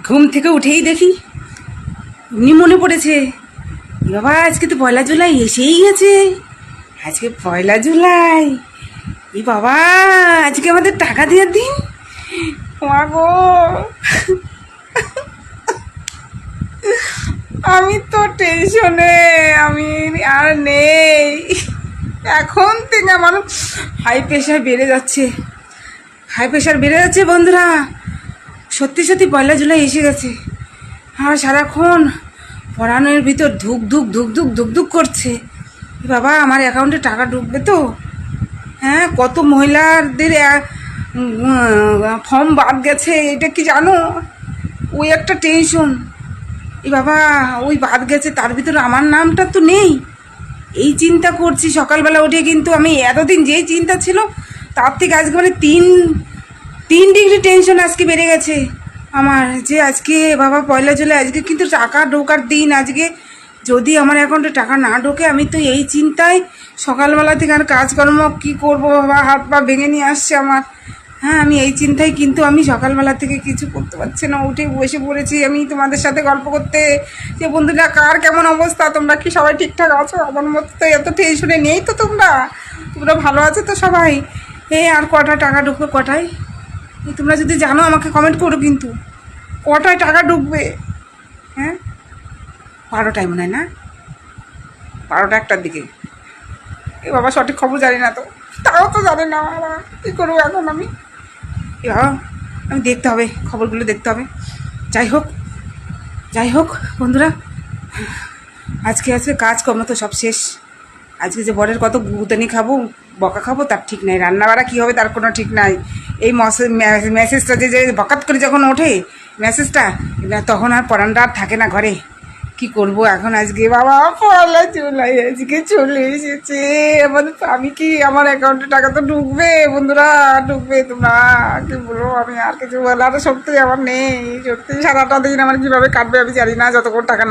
ঘুম থেকে উঠেই দেখি এমনি মনে পড়েছে, বাবা আজকে তো 1 জুলাই এসেই গেছে। আজকে 1 জুলাই, এই বাবা আজকে আমাদের টাকা দেওয়ার দিন। মা গো, আমি তো টেনশনে, আমি আর নেই। এখন থেকে আমার হাই প্রেশার বেড়ে যাচ্ছে, বন্ধুরা। সত্যি সত্যি 1 জুলাই এসে গেছে। আর সারাক্ষণ পড়ানোর ভিতর ধুক ধুক ধুক ধুক ধুক ধুক করছে। বাবা আমার অ্যাকাউন্টে টাকা ঢুকবে তো? হ্যাঁ, কত মহিলাদের ফর্ম বাদ গেছে, এটা কি জানো? ওই একটা টেনশন। বাবা ওই বাদ গেছে, তার ভিতরে আমার নামটা তো নেই। এই চিন্তা করছি সকালবেলা উঠে। কিন্তু আমি এতদিন যেই চিন্তা ছিল তার থেকে আজকে মানে 3 ডিগ্রি টেনশন আজকে বেড়ে গেছে আমার। যে আজকে বাবা 1 জুলাই, আজকে কিন্তু টাকা ঢোকার দিন। আজকে যদি আমার অ্যাকাউন্টে টাকা না ঢোকে, আমি তো এই চিন্তায় সকালবেলা থেকে আর কাজকর্ম কী করবো, বাবা হাত পা ভেঙে নিয়ে আসছে আমার। হ্যাঁ, আমি এই চিন্তায় কিন্তু আমি সকালবেলা থেকে কিছু করতে পারছি না। উঠে বসে পড়েছি আমি তোমাদের সাথে গল্প করতে, যে বন্ধুরা কার কেমন অবস্থা, তোমরা কি সবাই ঠিকঠাক আছো? আমার মতো তো এত টেনশনে নেই তো, তোমরা ভালো আছো তো সবাই? আর কটা টাকা ঢুকবে, কটায়? তোমরা যদি জানো আমাকে কমেন্ট করো কিন্তু, কটায় টাকা ঢুকবে? হ্যাঁ, 12টায় মনে হয় না, 12টা 1টার দিকে। বাবা সঠিক খবর জানি না তো, তাও তো জানি না বাবা, কী করবো এখন আমি? আমি দেখতে হবে, খবরগুলো দেখতে হবে। যাই হোক বন্ধুরা, আজকে কাজকর্ম তো সব শেষ। আজকে যে বরের কত গুতানি খাবো, বকা খাবো তার ঠিক নাই। রান্নাবাড়া কী হবে তার কোনো ঠিক নাই। এই মেসেজটা যে বকাত করে যখন ওঠে মেসেজটা, তখন আর পড়ানটা আর থাকে না ঘরে। কি করব এখন? আজকে বাবা 1 জুলাই আজকে চলে এসেছে। আমি কি, আমার অ্যাকাউন্টে টাকা তো ঢুকবে বন্ধুরা, ঢুকবে। তোমরা কি বলবো, আমি আর কিছু বলার শক্তি আমার নেই। সত্যি সারাটা দিন আমার কীভাবে কাটবে আমি জানি না, যতক্ষণ টাকা না